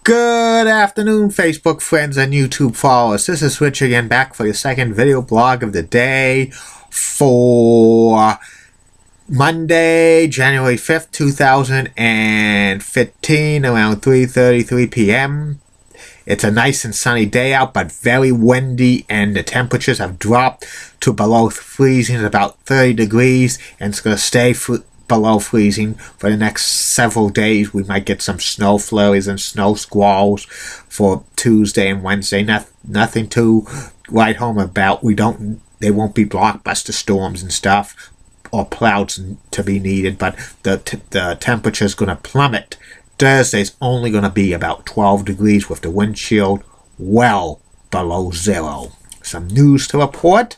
Good afternoon, Facebook friends and YouTube followers. This is Rich again, back for your second video blog of the day for Monday, January 5th, 2015, around 3:33 p.m. It's a nice and sunny day out, but very windy, and the temperatures have dropped to below freezing, about 30 degrees, and it's going to stay below freezing for the next several days. We might get some snow flurries and snow squalls for Tuesday and Wednesday. Nothing to write home about. They won't be blockbuster storms and stuff or clouds to be needed, but the temperature is going to plummet. Thursday's only going to be about 12 degrees with the wind chill well below zero. Some news to report.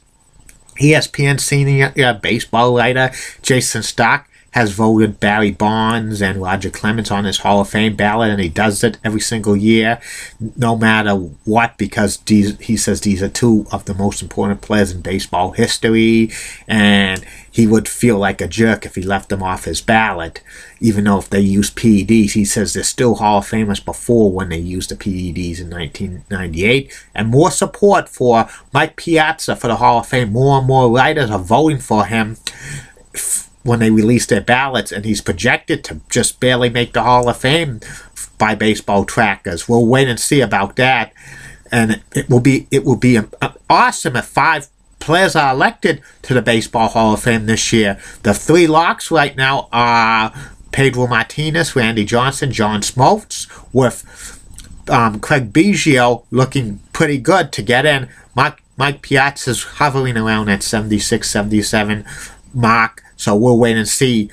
ESPN senior baseball writer Jayson Stark has voted Barry Bonds and Roger Clemens on his Hall of Fame ballot, and he does it every single year, no matter what, because he says these are two of the most important players in baseball history, and he would feel like a jerk if he left them off his ballot, even though if they use PEDs. He says they're still Hall of Famers before when they used the PEDs in 1998, and more support for Mike Piazza for the Hall of Fame. More and more writers are voting for him when they release their ballots, and he's projected to just barely make the Hall of Fame by baseball trackers. We'll wait and see about that, and it will be awesome if 5 players are elected to the Baseball Hall of Fame this year. The 3 locks right now are Pedro Martinez, Randy Johnson, John Smoltz, with Craig Biggio looking pretty good to get in. Mike Piazza's hovering around that 76, 77 mark. So we'll wait and see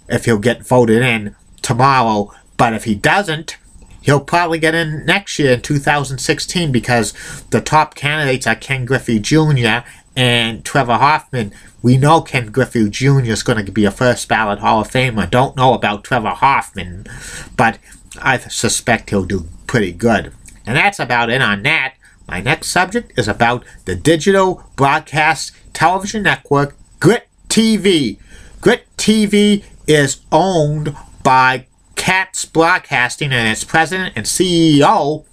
if he'll get voted in tomorrow. But if he doesn't, he'll probably get in next year in 2016, because the top candidates are Ken Griffey Jr. and Trevor Hoffman. We know Ken Griffey Jr. is going to be a first ballot Hall of Famer. Don't know about Trevor Hoffman, but I suspect he'll do pretty good. And that's about it on that. My next subject is about the digital broadcast television network, Grit TV. Grit TV is owned by Katz Broadcasting, and its president and CEO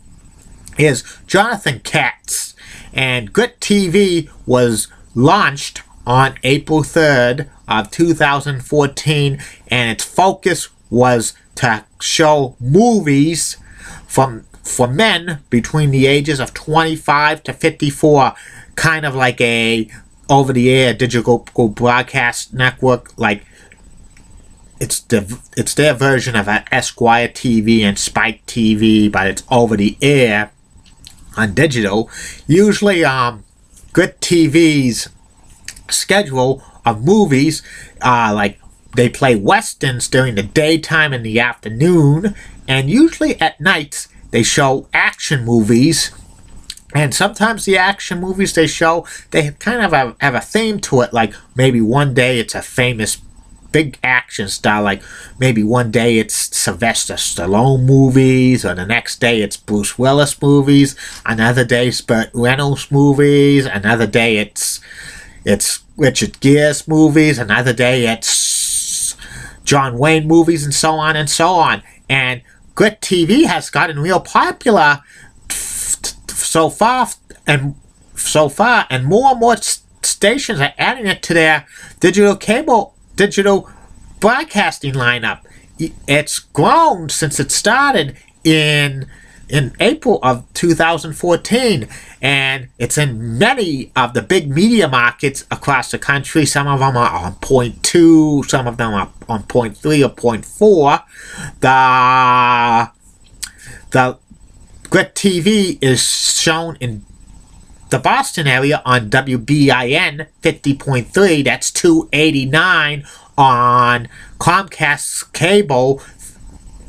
is Jonathan Katz. And Grit TV was launched on April 3rd of 2014, and its focus was to show movies for men between the ages of 25 to 54, kind of like a over-the-air digital broadcast network. Like it's their version of an Esquire TV and Spike TV, but it's over-the-air on digital. Usually, Grit TV's schedule of movies, like they play westerns during the daytime and the afternoon, and usually at nights they show action movies. And sometimes the action movies they show, they kind of have a theme to it. Like maybe one day it's a famous big action star. Like maybe one day it's Sylvester Stallone movies, or the next day it's Bruce Willis movies. Another day it's Burt Reynolds movies. Another day it's Richard Gere's movies. Another day it's John Wayne movies, and so on and so on. And Grit TV has gotten real popular so far, and more and more stations are adding it to their digital broadcasting lineup. It's grown since it started in April of 2014, and it's in many of the big media markets across the country. Some of them are on 0.2, some of them are on 0.3 or 0.4. The Grit TV is shown in the Boston area on WBIN 50.3. That's 289 on Comcast cable,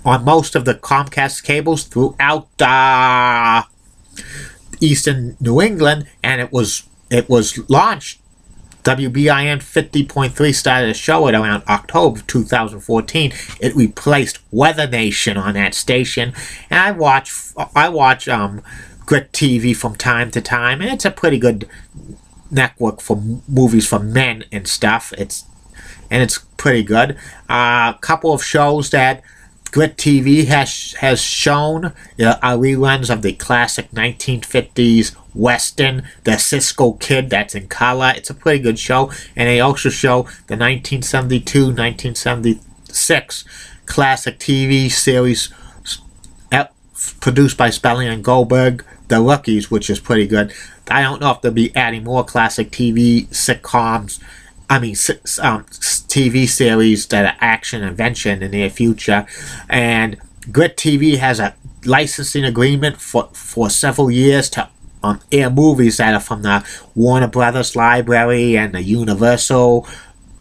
on most of the Comcast cables throughout eastern New England, and it was launched. WBIN 50.3 started a show at around October 2014. It replaced Weather Nation on that station, and I watch Grit TV from time to time, and it's a pretty good network for movies for men and stuff. It's pretty good. A couple of shows that Grit TV has shown reruns of the classic 1950s Western, The Cisco Kid, that's in color. It's a pretty good show. And they also show the 1972-1976 classic TV series produced by Spelling and Goldberg, The Rookies, which is pretty good. I don't know if they'll be adding more classic TV sitcoms, TV series that are action and adventure in the near future. And Grit TV has a licensing agreement for several years to air movies that are from the Warner Brothers library and the Universal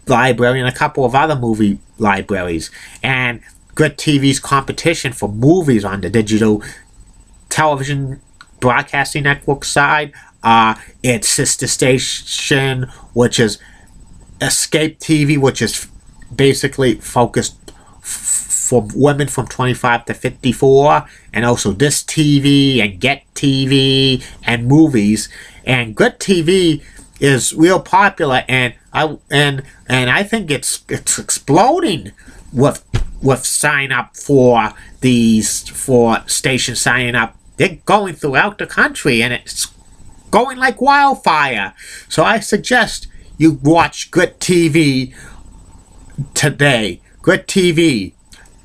library and a couple of other movie libraries. And Grit TV's competition for movies on the digital television broadcasting network side, its sister station, which is Escape TV, which is basically focused for women from 25 to 54, and also This TV and Get TV and movies. And Grit TV is real popular, and I think it's exploding with sign up for stations signing up. They're going throughout the country, and it's going like wildfire. So I suggest you watch Grit TV today. Grit TV,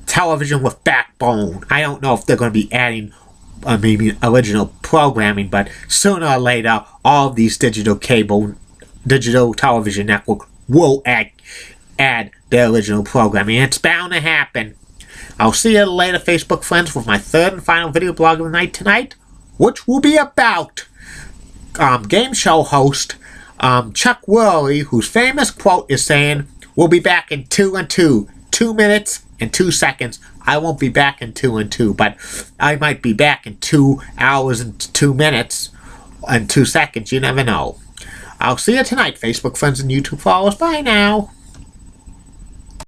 television with backbone. I don't know if they're going to be adding maybe original programming, but sooner or later, all of these digital television networks will add their original programming. It's bound to happen. I'll see you later, Facebook friends, with my third and final video blog of the night tonight, which will be about game show host Chuck Worley, whose famous quote is saying, "We'll be back in 2 and 2. 2 minutes and 2 seconds. I won't be back in 2 and 2, but I might be back in 2 hours and 2 minutes and 2 seconds. You never know." I'll see you tonight, Facebook friends and YouTube followers. Bye now.